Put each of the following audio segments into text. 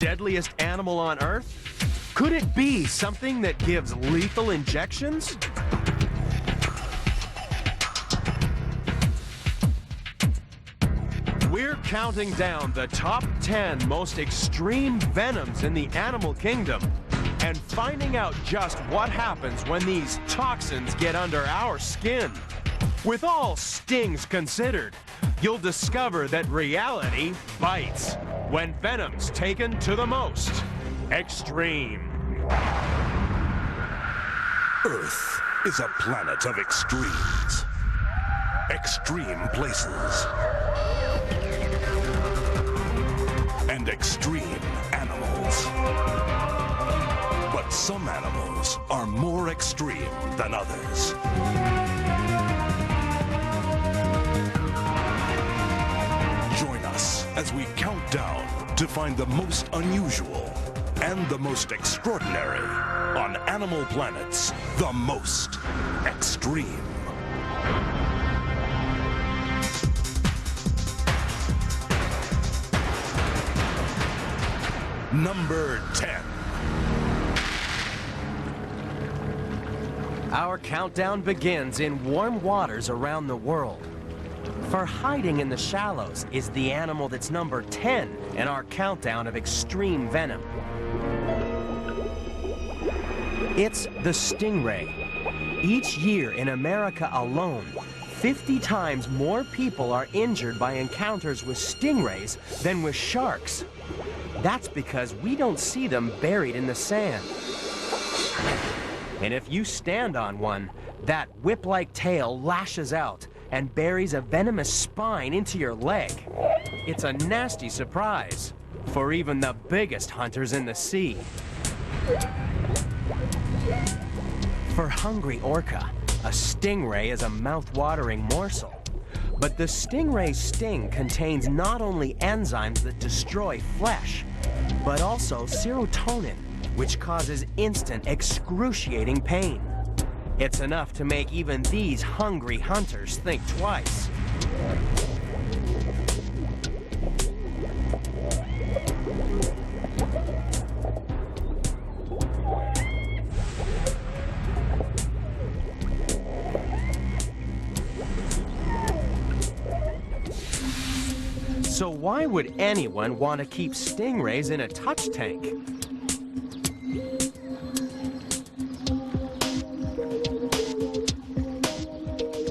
Deadliest animal on Earth? Could it be something that gives lethal injections? We're counting down the top 10 most extreme venoms in the animal kingdom and finding out just what happens when these toxins get under our skin. With all stings considered, you'll discover that reality bites when venom's taken to the most extreme. Earth is a planet of extremes. Extreme places. And extreme animals. But some animals are more extreme than others. Join us as we count down to find the most unusual and the most extraordinary on Animal Planet's The Most Extreme. Number 10. Our countdown begins in warm waters around the world. For hiding in the shallows is the animal that's number 10 in our countdown of extreme venom. It's the stingray. Each year in America alone, 50 times more people are injured by encounters with stingrays than with sharks. That's because we don't see them buried in the sand. And if you stand on one, that whip-like tail lashes out and buries a venomous spine into your leg. It's a nasty surprise for even the biggest hunters in the sea. For hungry orca, a stingray is a mouth-watering morsel. But the stingray's sting contains not only enzymes that destroy flesh, but also serotonin, which causes instant, excruciating pain. It's enough to make even these hungry hunters think twice. So why would anyone want to keep stingrays in a touch tank?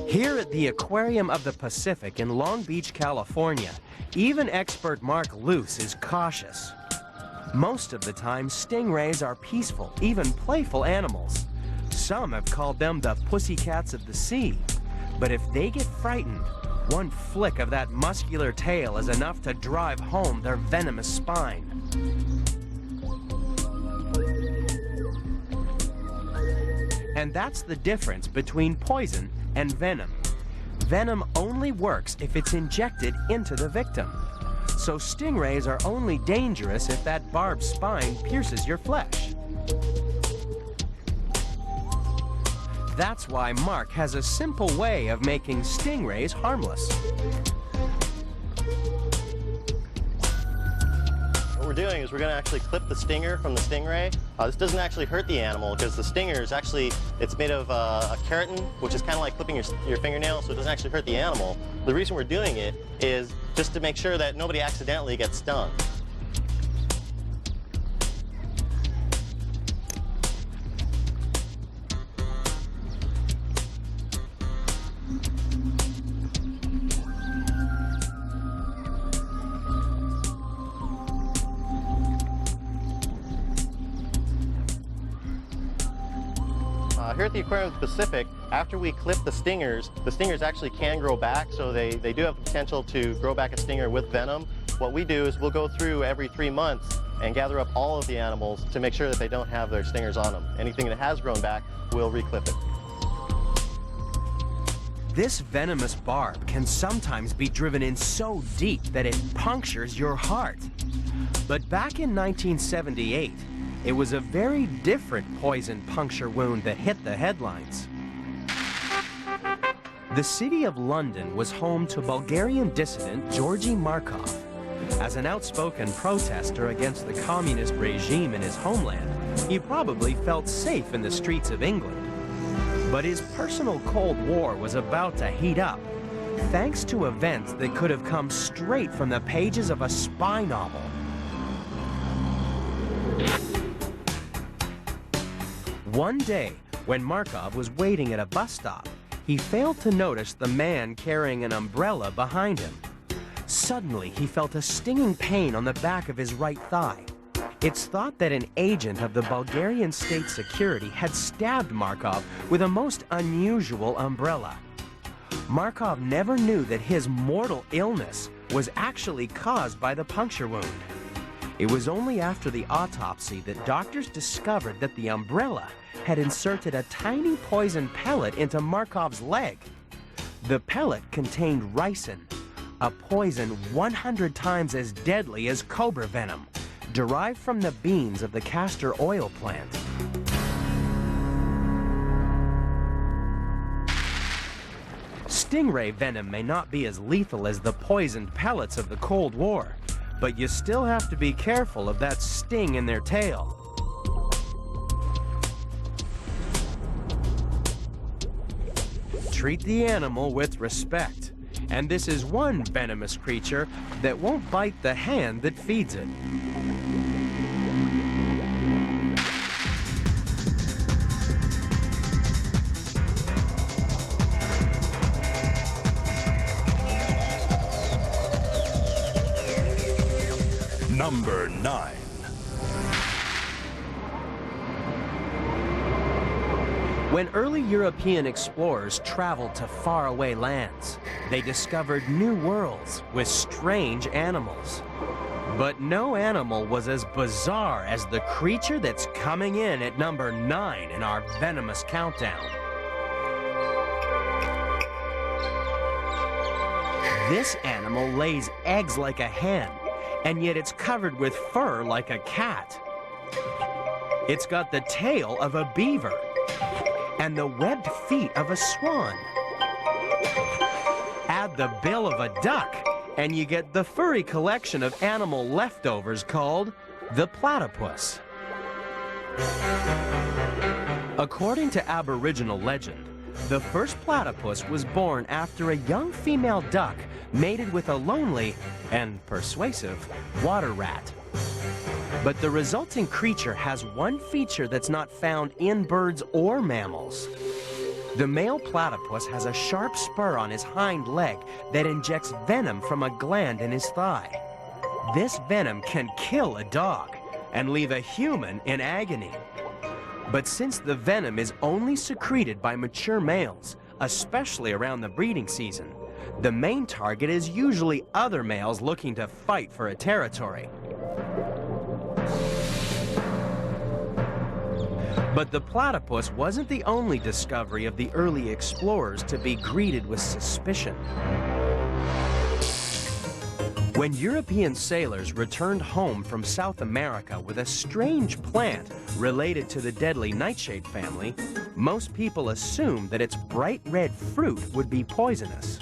Here at the Aquarium of the Pacific in Long Beach, California, even expert Mark Luce is cautious. Most of the time, stingrays are peaceful, even playful animals. Some have called them the pussycats of the sea. But if they get frightened, one flick of that muscular tail is enough to drive home their venomous spine. And that's the difference between poison and venom. Venom only works if it's injected into the victim. So stingrays are only dangerous if that barbed spine pierces your flesh. That's why Mark has a simple way of making stingrays harmless. What we're doing is we're going to actually clip the stinger from the stingray. This doesn't actually hurt the animal because the stinger is actually, it's made of a keratin, which is kind of like clipping your fingernail, so it doesn't actually hurt the animal. The reason we're doing it is just to make sure that nobody accidentally gets stung. Here at the Aquarium of the Pacific, after we clip the stingers actually can grow back, so they do have the potential to grow back a stinger with venom. What we do is we'll go through every 3 months and gather up all of the animals to make sure that they don't have their stingers on them. Anything that has grown back, we'll reclip it. This venomous barb can sometimes be driven in so deep that it punctures your heart. But back in 1978, it was a very different poison puncture wound that hit the headlines. The city of London was home to Bulgarian dissident Georgi Markov. As an outspoken protester against the communist regime in his homeland, he probably felt safe in the streets of England. But his personal Cold War was about to heat up, thanks to events that could have come straight from the pages of a spy novel. One day, when Markov was waiting at a bus stop, he failed to notice the man carrying an umbrella behind him. Suddenly, he felt a stinging pain on the back of his right thigh. It's thought that an agent of the Bulgarian state security had stabbed Markov with a most unusual umbrella. Markov never knew that his mortal illness was actually caused by the puncture wound. It was only after the autopsy that doctors discovered that the umbrella had inserted a tiny poison pellet into Markov's leg. The pellet contained ricin, a poison 100 times as deadly as cobra venom, derived from the beans of the castor oil plant. Stingray venom may not be as lethal as the poisoned pellets of the Cold War, but you still have to be careful of that sting in their tail. Treat the animal with respect, and this is one venomous creature that won't bite the hand that feeds it. Number 9. When early European explorers traveled to faraway lands, they discovered new worlds with strange animals. But no animal was as bizarre as the creature that's coming in at number 9 in our venomous countdown. This animal lays eggs like a hen, and yet it's covered with fur like a cat. It's got the tail of a beaver and the webbed feet of a swan. Add the bill of a duck, and you get the furry collection of animal leftovers called the platypus. According to Aboriginal legend, the first platypus was born after a young female duck mated with a lonely and persuasive water rat. But the resulting creature has one feature that's not found in birds or mammals. The male platypus has a sharp spur on his hind leg that injects venom from a gland in his thigh. This venom can kill a dog and leave a human in agony. But since the venom is only secreted by mature males, especially around the breeding season, the main target is usually other males looking to fight for a territory. But the platypus wasn't the only discovery of the early explorers to be greeted with suspicion. When European sailors returned home from South America with a strange plant related to the deadly nightshade family, most people assumed that its bright red fruit would be poisonous.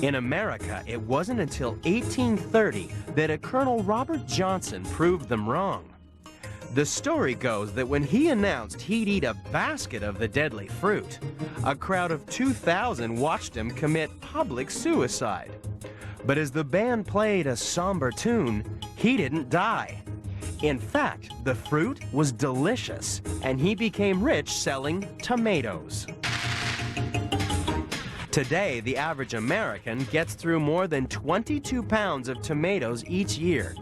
In America, it wasn't until 1830 that a Colonel Robert Johnson proved them wrong. The story goes that when he announced he'd eat a basket of the deadly fruit, a crowd of 2,000 watched him commit public suicide. But as the band played a somber tune, he didn't die. In fact, the fruit was delicious, and he became rich selling tomatoes. Today, the average American gets through more than 22 pounds of tomatoes each year.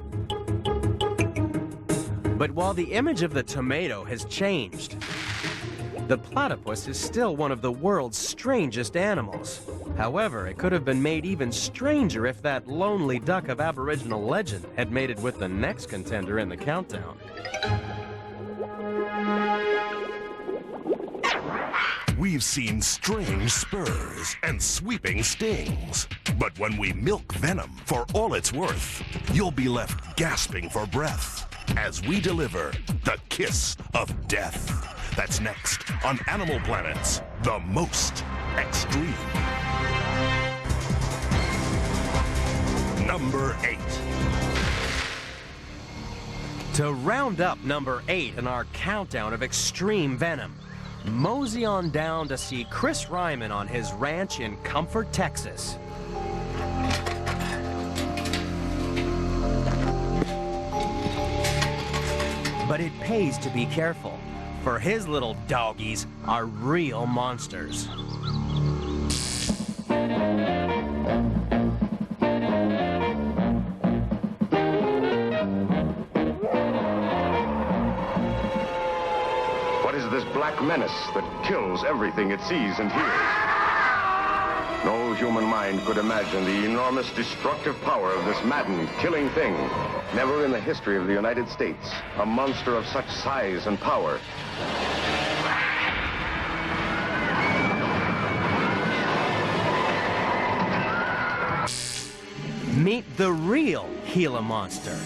But while the image of the tomato has changed, the platypus is still one of the world's strangest animals. However, it could have been made even stranger if that lonely duck of Aboriginal legend had mated with the next contender in the countdown. We've seen strange spurs and sweeping stings. But when we milk venom for all it's worth, you'll be left gasping for breath as we deliver the kiss of death. That's next on Animal Planet's The Most Extreme. Number 8. To round up number 8 in our countdown of extreme venom, mosey on down to see Chris Ryman on his ranch in Comfort, Texas. But it pays to be careful, for his little doggies are real monsters. What is this black menace that kills everything it sees and hears? No human mind could imagine the enormous destructive power of this maddened, killing thing. Never in the history of the United States, a monster of such size and power. Meet the real Gila monster.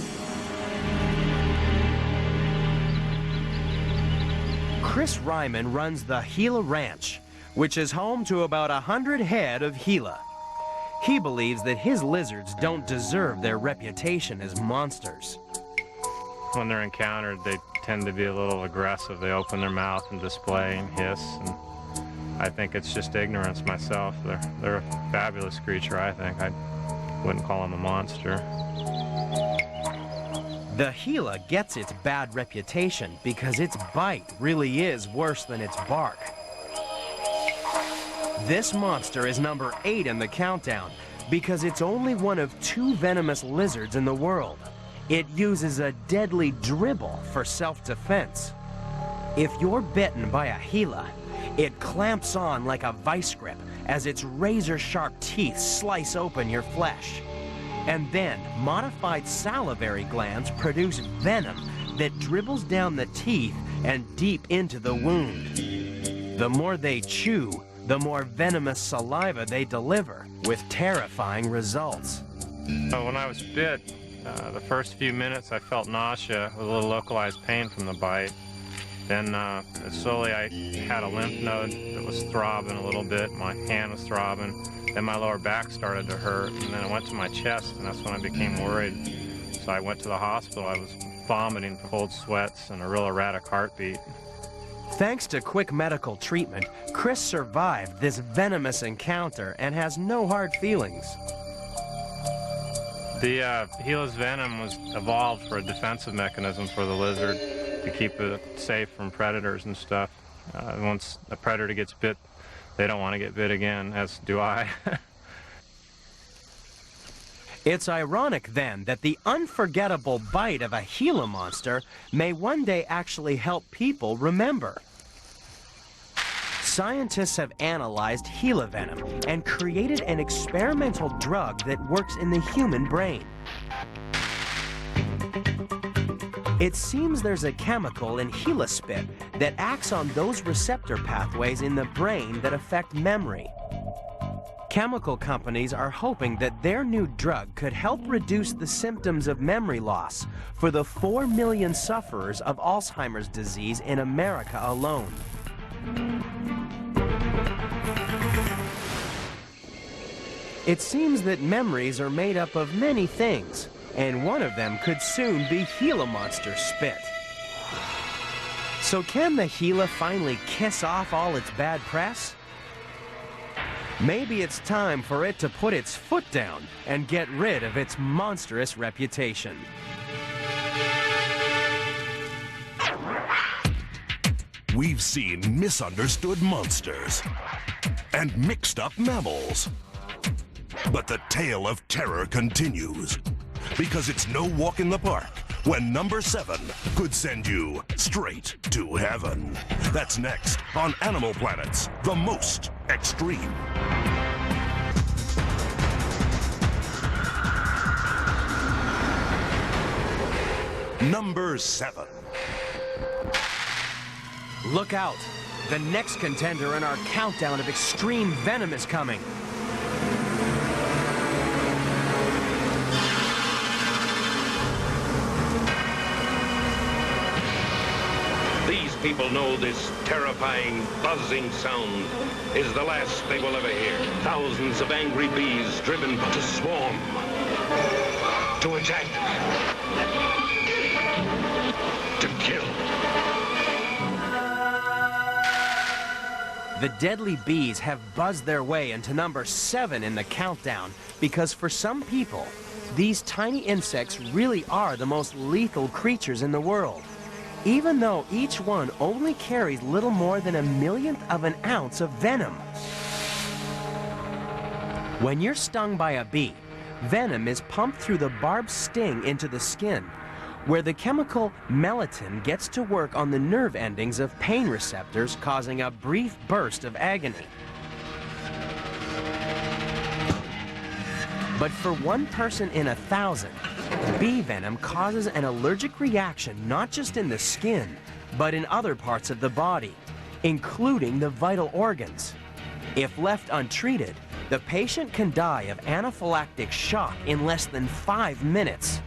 Chris Ryman runs the Gila Ranch, which is home to about 100 head of Gila. He believes that his lizards don't deserve their reputation as monsters. When they're encountered, they tend to be a little aggressive. They open their mouth and display and hiss, and I think it's just ignorance myself. They're a fabulous creature, I think. I wouldn't call them a monster. The Gila gets its bad reputation because its bite really is worse than its bark. This monster is number 8 in the countdown because it's only one of 2 venomous lizards in the world. It uses a deadly dribble for self-defense. If you're bitten by a Gila, it clamps on like a vice grip as its razor-sharp teeth slice open your flesh. And then, modified salivary glands produce venom that dribbles down the teeth and deep into the wound. The more they chew, the more venomous saliva they deliver, with terrifying results. When I was bit, the first few minutes I felt nausea with a little localized pain from the bite. Then slowly I had a lymph node that was throbbing a little bit. My hand was throbbing. Then my lower back started to hurt, and then I went to my chest, and that's when I became worried. So I went to the hospital. I was vomiting cold sweats and a real erratic heartbeat. Thanks to quick medical treatment, Chris survived this venomous encounter and has no hard feelings. The Gila's venom was evolved for a defensive mechanism for the lizard to keep it safe from predators and stuff. Once a predator gets bit, they don't want to get bit again, as do I. It's ironic, then, that the unforgettable bite of a Gila monster may one day actually help people remember. Scientists have analyzed Gila venom and created an experimental drug that works in the human brain. It seems there's a chemical in Gila spit that acts on those receptor pathways in the brain that affect memory. Chemical companies are hoping that their new drug could help reduce the symptoms of memory loss for the 4 million sufferers of Alzheimer's disease in America alone. It seems that memories are made up of many things, and one of them could soon be Gila monster spit. So can the Gila finally kiss off all its bad press? Maybe it's time for it to put its foot down and get rid of its monstrous reputation. We've seen misunderstood monsters and mixed up mammals. But the tale of terror continues, because it's no walk in the park when number 7 could send you straight to heaven. That's next on Animal Planet's The Most Extreme. Number 7. Look out! The next contender in our countdown of extreme venom is coming. These people know this terrifying, buzzing sound is the last they will ever hear. Thousands of angry bees driven to swarm, to attack, to kill. The deadly bees have buzzed their way into number 7 in the countdown because for some people, these tiny insects really are the most lethal creatures in the world, even though each one only carries little more than 1/1,000,000th of an ounce of venom. When you're stung by a bee, venom is pumped through the barbed sting into the skin, where the chemical melatonin gets to work on the nerve endings of pain receptors, causing a brief burst of agony. But for one person in 1,000, bee venom causes an allergic reaction not just in the skin, but in other parts of the body, including the vital organs. If left untreated, the patient can die of anaphylactic shock in less than 5 minutes.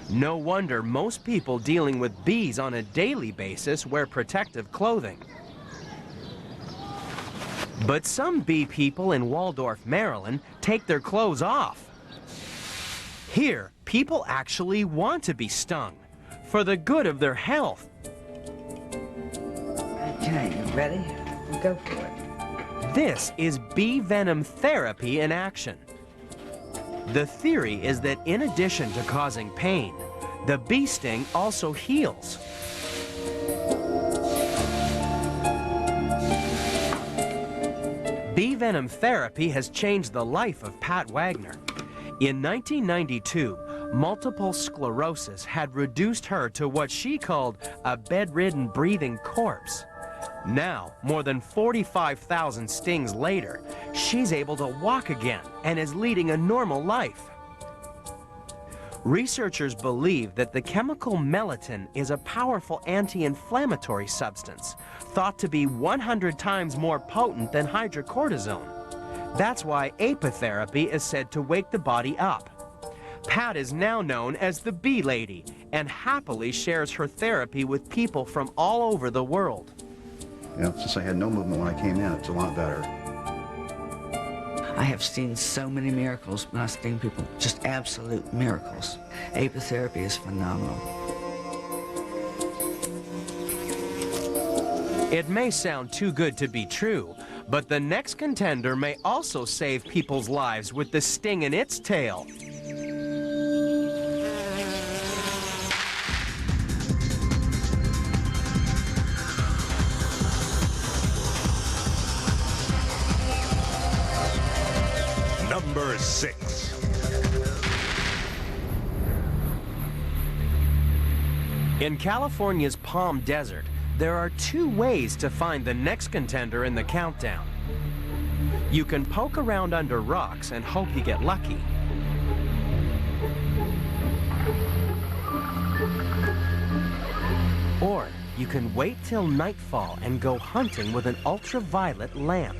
No wonder most people dealing with bees on a daily basis wear protective clothing. But some bee people in Waldorf, Maryland, take their clothes off. Here, people actually want to be stung for the good of their health. Okay, you ready? Go for it. This is bee venom therapy in action. The theory is that in addition to causing pain, the bee sting also heals. Bee venom therapy has changed the life of Pat Wagner. In 1992, multiple sclerosis had reduced her to what she called a bedridden breathing corpse. Now, more than 45,000 stings later, she's able to walk again and is leading a normal life. Researchers believe that the chemical melatonin is a powerful anti-inflammatory substance, thought to be 100 times more potent than hydrocortisone. That's why apitherapy is said to wake the body up. Pat is now known as the Bee Lady and happily shares her therapy with people from all over the world. You know, since I had no movement when I came in, it's a lot better. I have seen so many miracles when I sting people, just absolute miracles. Apitherapy is phenomenal. It may sound too good to be true, but the next contender may also save people's lives with the sting in its tail. Number 6. In California's Palm Desert, there are 2 ways to find the next contender in the countdown. You can poke around under rocks and hope you get lucky. Or you can wait till nightfall and go hunting with an ultraviolet lamp.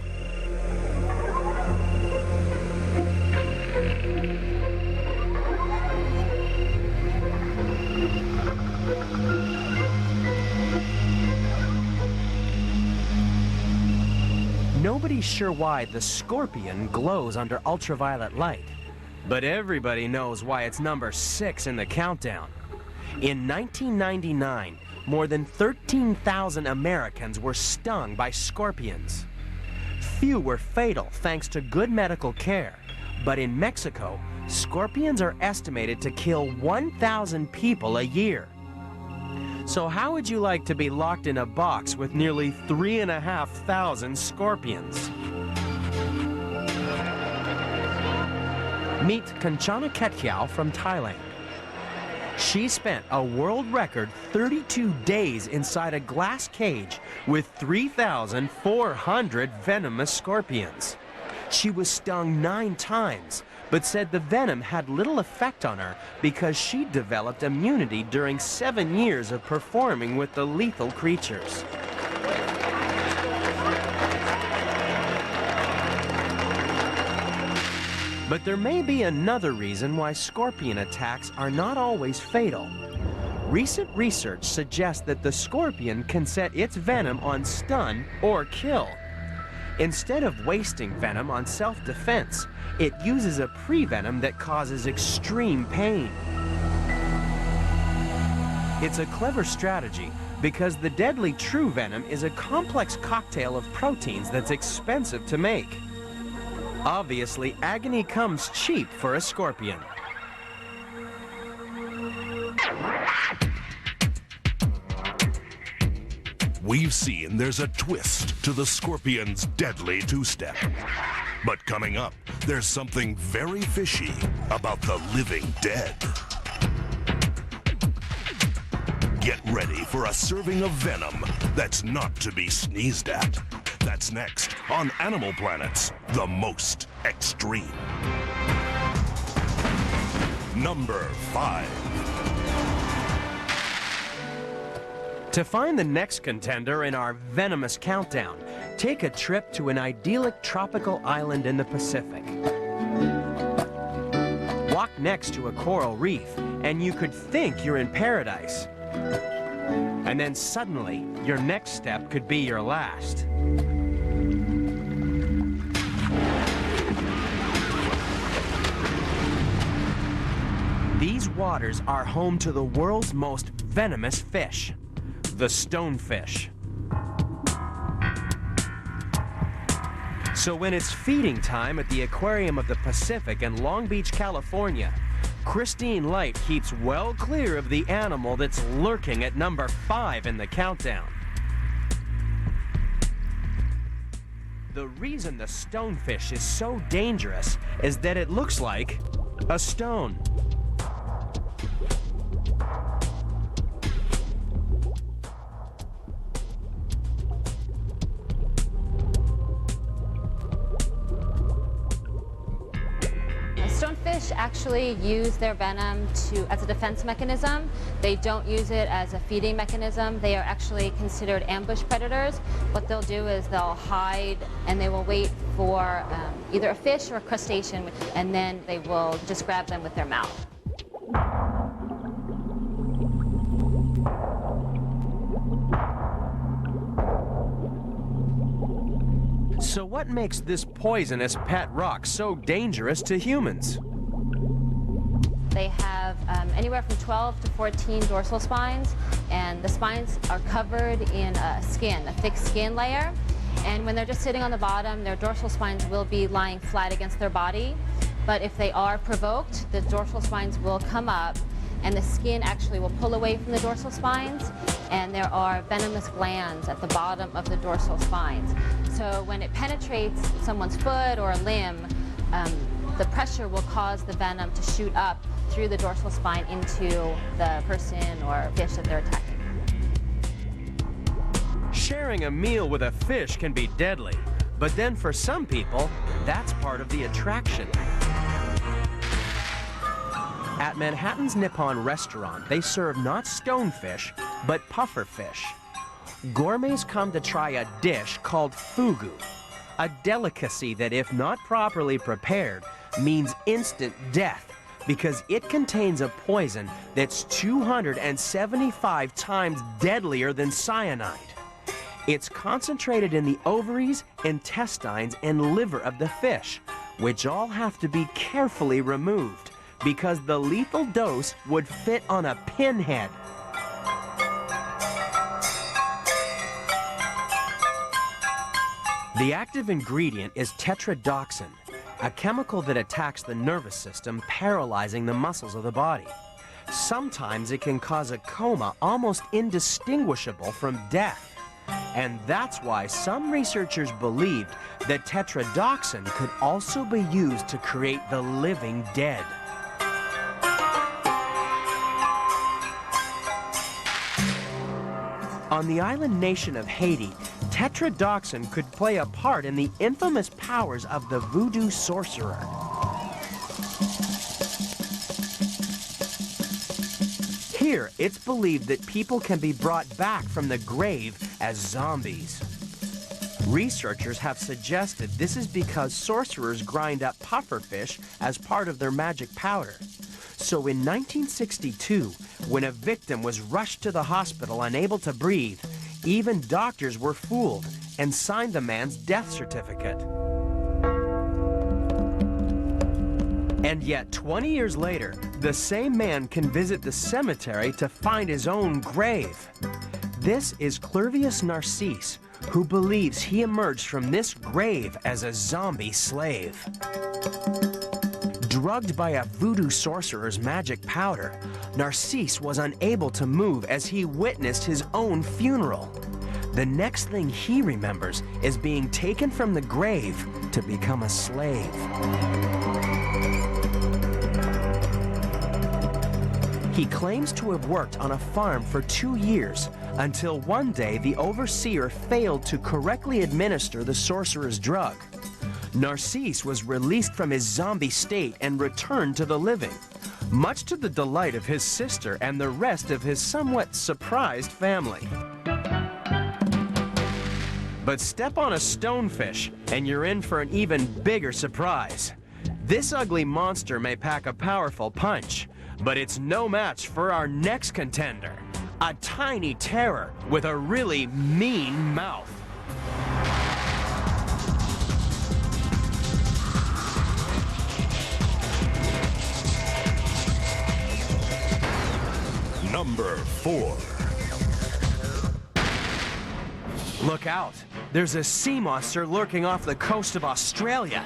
Nobody's sure why the scorpion glows under ultraviolet light, but everybody knows why it's number 6 in the countdown. In 1999, more than 13,000 Americans were stung by scorpions. Few were fatal thanks to good medical care, but in Mexico, scorpions are estimated to kill 1,000 people a year. So how would you like to be locked in a box with nearly 3,500 scorpions? Meet Kanchana Ketkiao from Thailand. She spent a world record 32 days inside a glass cage with 3,400 venomous scorpions. She was stung 9 times, but said the venom had little effect on her because she developed immunity during 7 years of performing with the lethal creatures. But there may be another reason why scorpion attacks are not always fatal. Recent research suggests that the scorpion can set its venom on stun or kill. Instead of wasting venom on self-defense, it uses a pre-venom that causes extreme pain. It's a clever strategy because the deadly true venom is a complex cocktail of proteins that's expensive to make. Obviously, agony comes cheap for a scorpion. We've seen there's a twist to the scorpion's deadly two-step. But coming up, there's something very fishy about the living dead. Get ready for a serving of venom that's not to be sneezed at. That's next on Animal Planet's The Most Extreme. Number 5. To find the next contender in our venomous countdown, take a trip to an idyllic tropical island in the Pacific. Walk next to a coral reef, and you could think you're in paradise. And then suddenly, your next step could be your last. These waters are home to the world's most venomous fish, the stonefish. So when it's feeding time at the Aquarium of the Pacific in Long Beach, California, Christine Light keeps well clear of the animal that's lurking at number 5 in the countdown. The reason the stonefish is so dangerous is that it looks like a stone. Stonefish actually use their venom as a defense mechanism. They don't use it as a feeding mechanism. They are actually considered ambush predators. What they'll do is they'll hide and they will wait for either a fish or a crustacean, and then they will just grab them with their mouth. So what makes this poisonous pet rock so dangerous to humans? They have anywhere from 12 to 14 dorsal spines, and the spines are covered in a thick skin layer. And when they're just sitting on the bottom, their dorsal spines will be lying flat against their body. But if they are provoked, the dorsal spines will come up, and the skin actually will pull away from the dorsal spines, and there are venomous glands at the bottom of the dorsal spines. So when it penetrates someone's foot or a limb, the pressure will cause the venom to shoot up through the dorsal spine into the person or fish that they're attacking. Sharing a meal with a fish can be deadly, but then for some people, that's part of the attraction. At Manhattan's Nippon restaurant, they serve not stonefish, but pufferfish. Gourmets come to try a dish called fugu, a delicacy that, if not properly prepared, means instant death because it contains a poison that's 275 times deadlier than cyanide. It's concentrated in the ovaries, intestines, and liver of the fish, which all have to be carefully removed because the lethal dose would fit on a pinhead. The active ingredient is tetrodotoxin, a chemical that attacks the nervous system, paralyzing the muscles of the body. Sometimes it can cause a coma almost indistinguishable from death. And that's why some researchers believed that tetrodotoxin could also be used to create the living dead. On the island nation of Haiti, tetrodotoxin could play a part in the infamous powers of the voodoo sorcerer. Here, it's believed that people can be brought back from the grave as zombies. Researchers have suggested this is because sorcerers grind up pufferfish as part of their magic powder. So in 1962, when a victim was rushed to the hospital unable to breathe, even doctors were fooled and signed the man's death certificate. And yet, 20 years later, the same man can visit the cemetery to find his own grave. This is Clervius Narcisse, who believes he emerged from this grave as a zombie slave. Drugged by a voodoo sorcerer's magic powder, Narcisse was unable to move as he witnessed his own funeral. The next thing he remembers is being taken from the grave to become a slave. He claims to have worked on a farm for 2 years until one day the overseer failed to correctly administer the sorcerer's drug. Narcisse was released from his zombie state and returned to the living, much to the delight of his sister and the rest of his somewhat surprised family. But step on a stonefish and you're in for an even bigger surprise. This ugly monster may pack a powerful punch, but it's no match for our next contender, a tiny terror with a really mean mouth. Number 4. Look out! There's a sea monster lurking off the coast of Australia.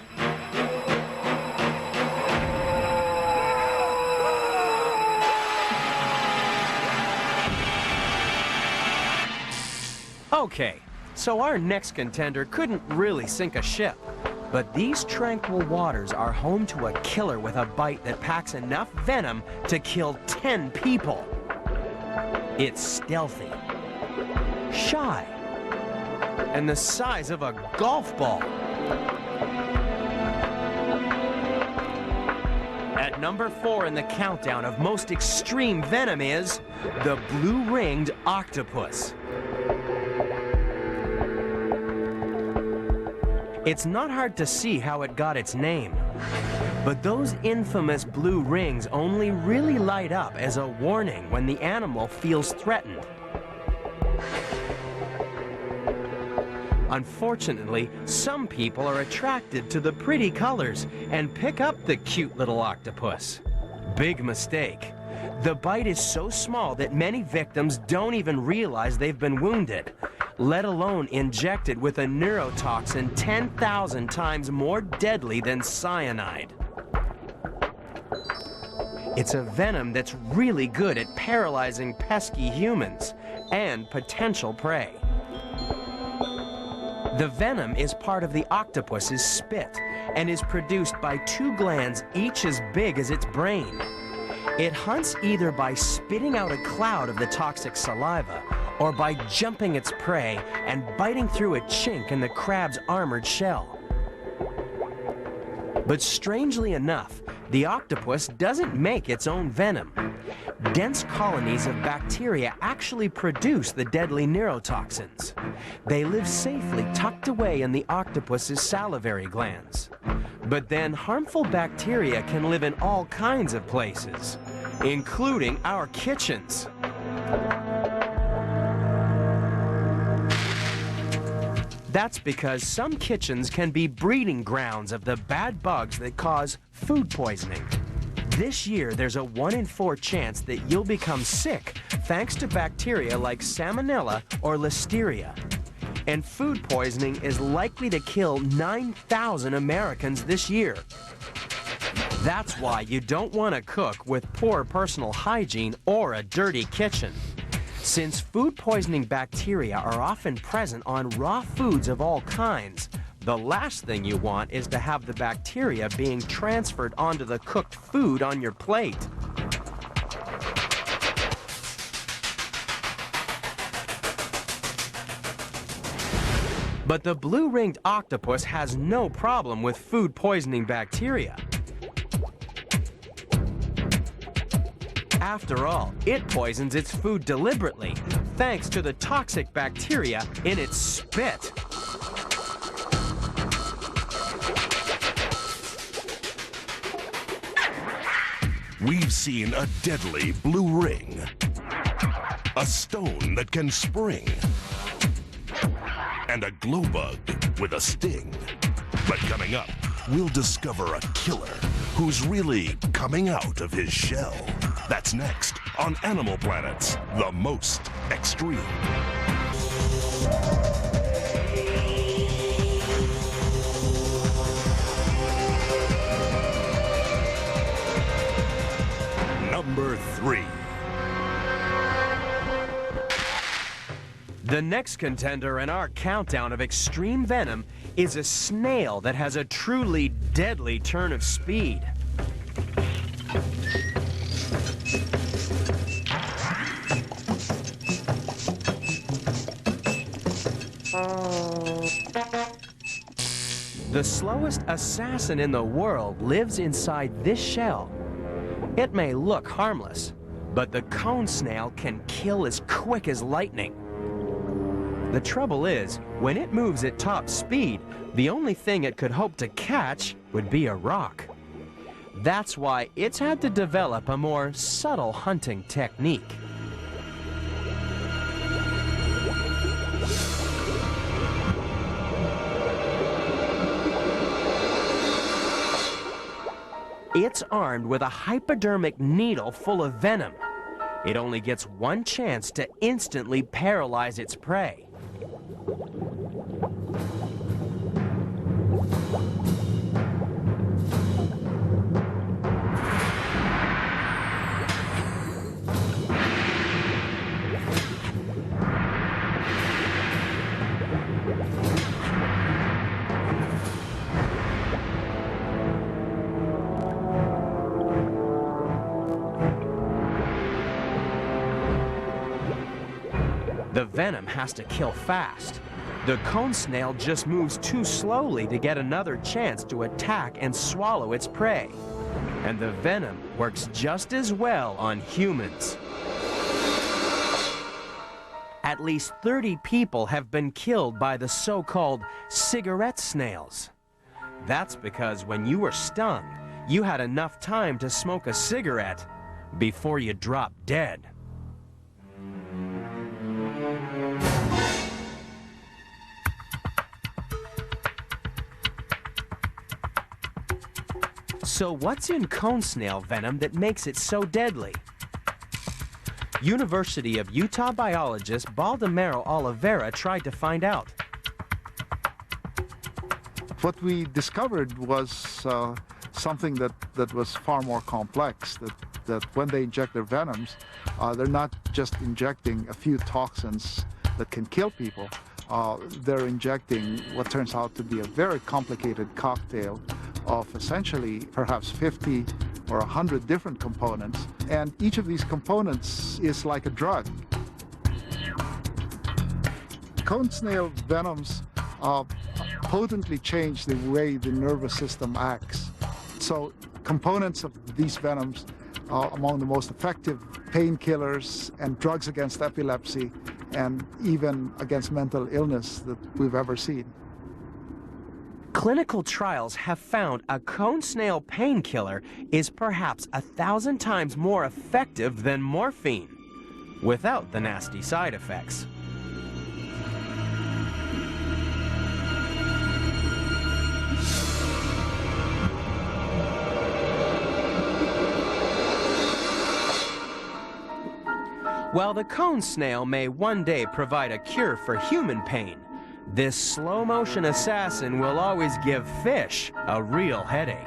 Okay, so our next contender couldn't really sink a ship, but these tranquil waters are home to a killer with a bite that packs enough venom to kill 10 people. It's stealthy, shy, and the size of a golf ball. At number 4 in the countdown of most extreme venom is the blue-ringed octopus. It's not hard to see how it got its name, but those infamous blue rings only really light up as a warning when the animal feels threatened. Unfortunately, some people are attracted to the pretty colors and pick up the cute little octopus. Big mistake. The bite is so small that many victims don't even realize they've been wounded, let alone injected with a neurotoxin 10,000 times more deadly than cyanide. It's a venom that's really good at paralyzing pesky humans and potential prey. The venom is part of the octopus's spit and is produced by 2 glands, each as big as its brain. It hunts either by spitting out a cloud of the toxic saliva or by jumping its prey and biting through a chink in the crab's armored shell. But strangely enough, the octopus doesn't make its own venom. Dense colonies of bacteria actually produce the deadly neurotoxins. They live safely tucked away in the octopus's salivary glands. But then harmful bacteria can live in all kinds of places, including our kitchens. That's because some kitchens can be breeding grounds of the bad bugs that cause food poisoning. This year, there's a 1 in 4 chance that you'll become sick thanks to bacteria like Salmonella or Listeria. And food poisoning is likely to kill 9,000 Americans this year. That's why you don't want to cook with poor personal hygiene or a dirty kitchen. Since food poisoning bacteria are often present on raw foods of all kinds, the last thing you want is to have the bacteria being transferred onto the cooked food on your plate. But the blue-ringed octopus has no problem with food poisoning bacteria. After all, it poisons its food deliberately, thanks to the toxic bacteria in its spit. We've seen a deadly blue ring, a stone that can spring, and a glow bug with a sting. But coming up, we'll discover a killer who's really coming out of his shell. That's next on Animal Planet's The Most Extreme. Number 3. The next contender in our countdown of extreme venom is a snail that has a truly deadly turn of speed. The slowest assassin in the world lives inside this shell. It may look harmless, but the cone snail can kill as quick as lightning. The trouble is, when it moves at top speed, the only thing it could hope to catch would be a rock. That's why it's had to develop a more subtle hunting technique. It's armed with a hypodermic needle full of venom. It only gets one chance to instantly paralyze its prey. The venom has to kill fast. The cone snail just moves too slowly to get another chance to attack and swallow its prey. And the venom works just as well on humans. At least 30 people have been killed by the so-called cigarette snails. That's because when you were stung, you had enough time to smoke a cigarette before you dropped dead. So what's in cone snail venom that makes it so deadly? University of Utah biologist Baldemaro Oliveira tried to find out. What we discovered was something that was far more complex, that when they inject their venoms, they're not just injecting a few toxins that can kill people. They're injecting what turns out to be a very complicated cocktail of essentially perhaps 50 or 100 different components, and each of these components is like a drug. Cone snail venoms potently change the way the nervous system acts. So components of these venoms are among the most effective painkillers and drugs against epilepsy and even against mental illness that we've ever seen. Clinical trials have found a cone snail painkiller is perhaps 1,000 times more effective than morphine, without the nasty side effects. While the cone snail may one day provide a cure for human pain, this slow-motion assassin will always give fish a real headache.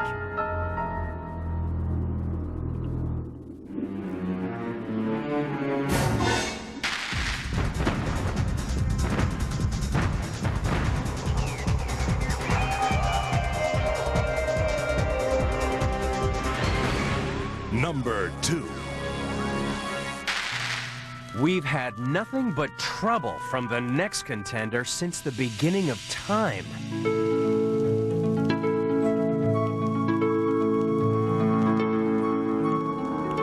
Number 2. We've had nothing but trouble from the next contender since the beginning of time.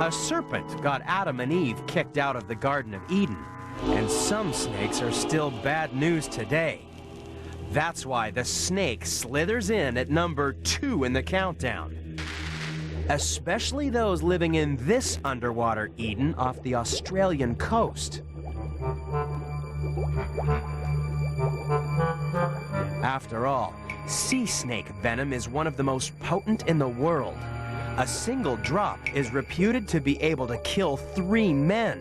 A serpent got Adam and Eve kicked out of the Garden of Eden, and some snakes are still bad news today. That's why the snake slithers in at number 2 in the countdown. Especially those living in this underwater Eden off the Australian coast. After all, sea snake venom is one of the most potent in the world. A single drop is reputed to be able to kill 3 men.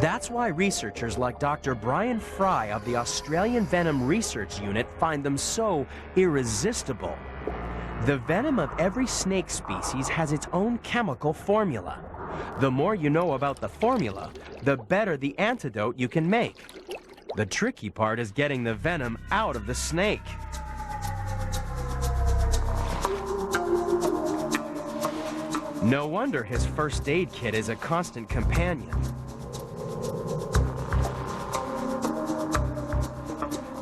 That's why researchers like Dr. Brian Fry of the Australian Venom Research Unit find them so irresistible. The venom of every snake species has its own chemical formula. The more you know about the formula, the better the antidote you can make. The tricky part is getting the venom out of the snake. No wonder his first aid kit is a constant companion.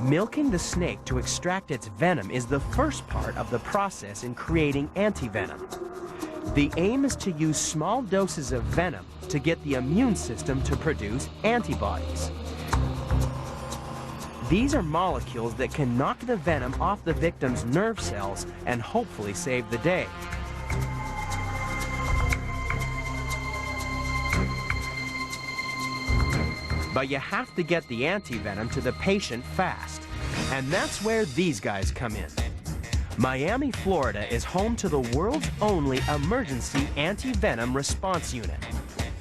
Milking the snake to extract its venom is the first part of the process in creating antivenom. The aim is to use small doses of venom to get the immune system to produce antibodies. These are molecules that can knock the venom off the victim's nerve cells and hopefully save the day. But you have to get the antivenom to the patient fast. And that's where these guys come in. Miami, Florida is home to the world's only emergency anti-venom response unit.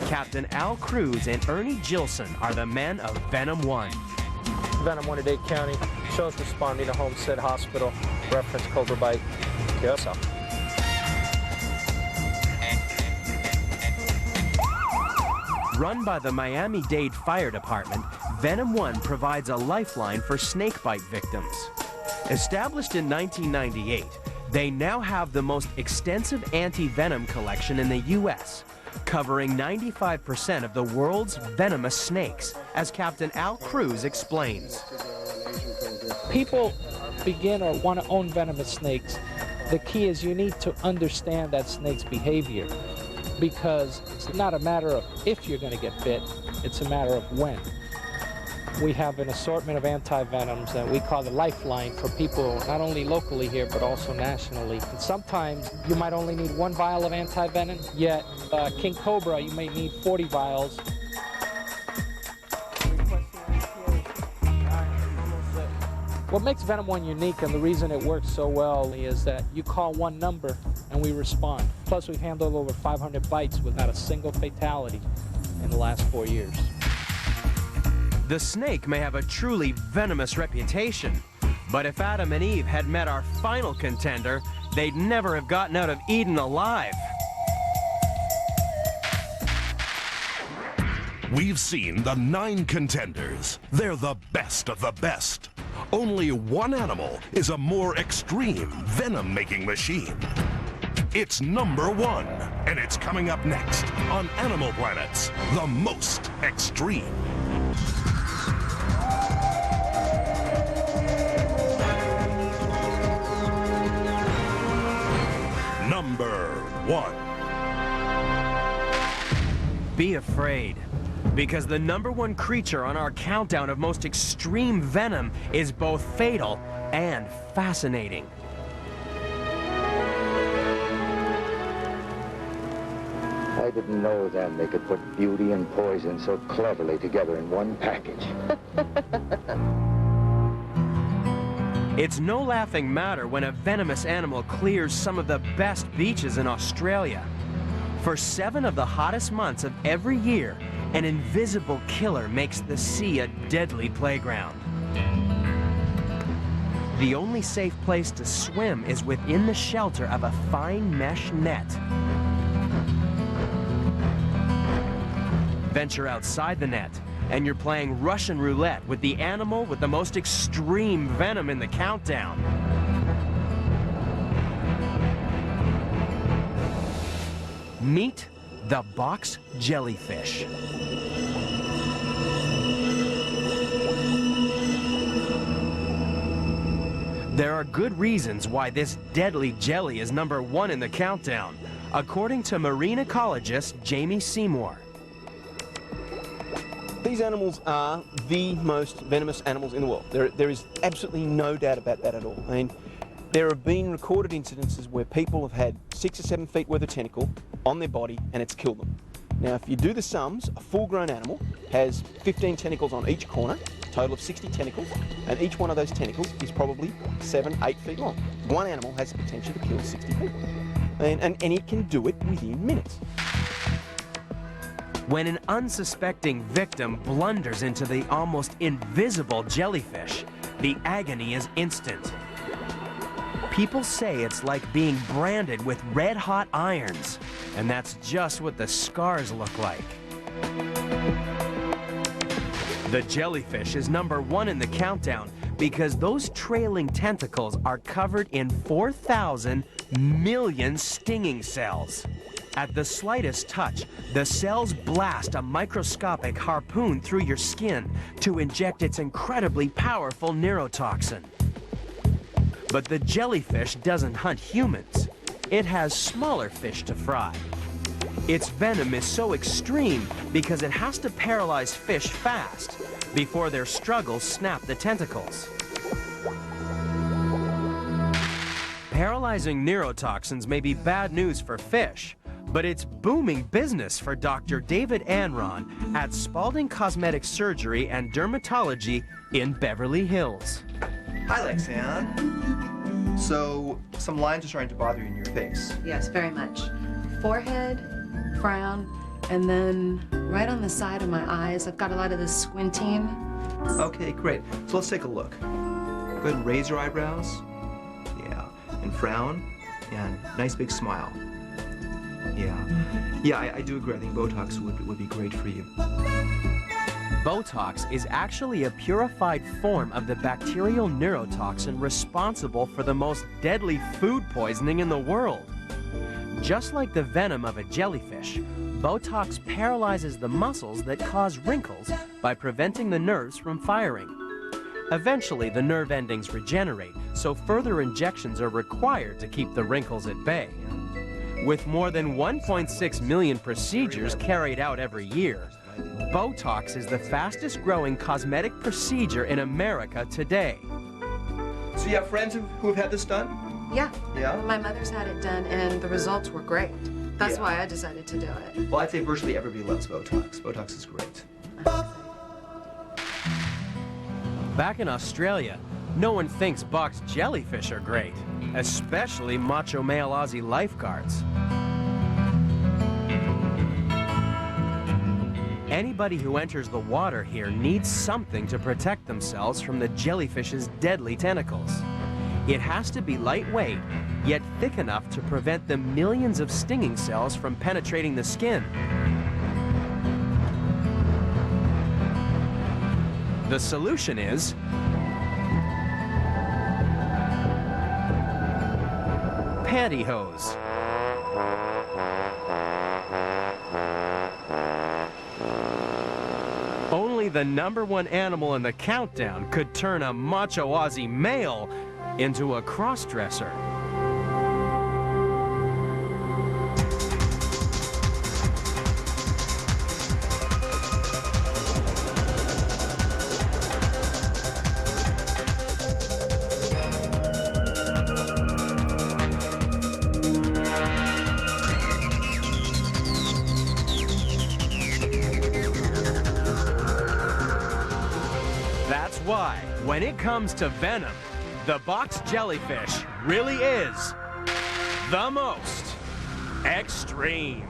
Captain Al Cruz and Ernie Gilson are the men of Venom 1. Venom 1 at Dade County shows responding to Homestead Hospital, reference cobra bite. Yes. Run by the Miami-Dade Fire Department, Venom 1 provides a lifeline for snakebite victims. Established in 1998, they now have the most extensive anti-venom collection in the U.S., covering 95% of the world's venomous snakes, as Captain Al Cruz explains. People begin or want to own venomous snakes. The key is you need to understand that snake's behavior, because it's not a matter of if you're going to get bit, it's a matter of when. We have an assortment of anti-venoms that we call the lifeline for people not only locally here but also nationally. And sometimes you might only need 1 vial of anti-venom, yet King Cobra you may need 40 vials. What makes Venom 1 unique, and the reason it works so well, is that you call 1 number and we respond. Plus, we've handled over 500 bites without a single fatality in the last 4 years. The snake may have a truly venomous reputation, but if Adam and Eve had met our final contender, they'd never have gotten out of Eden alive. We've seen the 9 contenders. They're the best of the best. Only one animal is a more extreme venom-making machine. It's number 1, and it's coming up next on Animal Planet's The Most Extreme. Number 1. Be afraid, because the number 1 creature on our countdown of most extreme venom is both fatal and fascinating. I didn't know then they could put beauty and poison so cleverly together in one package. It's no laughing matter when a venomous animal clears some of the best beaches in Australia. For 7 of the hottest months of every year, an invisible killer makes the sea a deadly playground. The only safe place to swim is within the shelter of a fine mesh net. Venture outside the net, and you're playing Russian roulette with the animal with the most extreme venom in the countdown. Meet the box jellyfish. There are good reasons why this deadly jelly is number 1 in the countdown, according to marine ecologist Jamie Seymour. These animals are the most venomous animals in the world. There is absolutely no doubt about that at all. I mean, there have been recorded incidences where people have had 6 or 7 feet worth of tentacle on their body, and it's killed them. Now, if you do the sums, a full-grown animal has 15 tentacles on each corner, a total of 60 tentacles, and each one of those tentacles is probably 7, 8 feet long. One animal has the potential to kill 60 people, and it can do it within minutes. When an unsuspecting victim blunders into the almost invisible jellyfish, the agony is instant. People say it's like being branded with red-hot irons, and that's just what the scars look like. The jellyfish is #1 in the countdown because those trailing tentacles are covered in 4,000 million stinging cells. At the slightest touch, the cells blast a microscopic harpoon through your skin to inject its incredibly powerful neurotoxin. But the jellyfish doesn't hunt humans. It has smaller fish to fry. Its venom is so extreme because it has to paralyze fish fast before their struggles snap the tentacles. Paralyzing neurotoxins may be bad news for fish, but it's booming business for Dr. David Anron at Spalding Cosmetic Surgery and Dermatology in Beverly Hills. Hi, Lexanne. So, some lines are starting to bother you in your face. Yes, very much. Forehead, frown, and then right on the side of my eyes, I've got a lot of this squinting. Okay, great. So let's take a look. Go ahead and raise your eyebrows. Yeah, and frown, and nice big smile. Yeah, I do agree. I think Botox would be great for you. Botox is actually a purified form of the bacterial neurotoxin responsible for the most deadly food poisoning in the world. Just like the venom of a jellyfish, Botox paralyzes the muscles that cause wrinkles by preventing the nerves from firing. Eventually, the nerve endings regenerate, so further injections are required to keep the wrinkles at bay. With more than 1.6 million procedures carried out every year, Botox is the fastest growing cosmetic procedure in America today. So you have friends who have had this done? Yeah. Yeah? My mother's had it done, and the results were great. That's why I decided to do it. Well, I'd say virtually everybody loves Botox. Botox is great. Back in Australia, no one thinks boxed jellyfish are great, especially macho male Aussie lifeguards. Anybody who enters the water here needs something to protect themselves from the jellyfish's deadly tentacles. It has to be lightweight, yet thick enough to prevent the millions of stinging cells from penetrating the skin. The solution is pantyhose. Only the #1 animal in the countdown could turn a macho Aussie male into a cross-dresser. That's why, when it comes to venom, the box jellyfish really is the most extreme.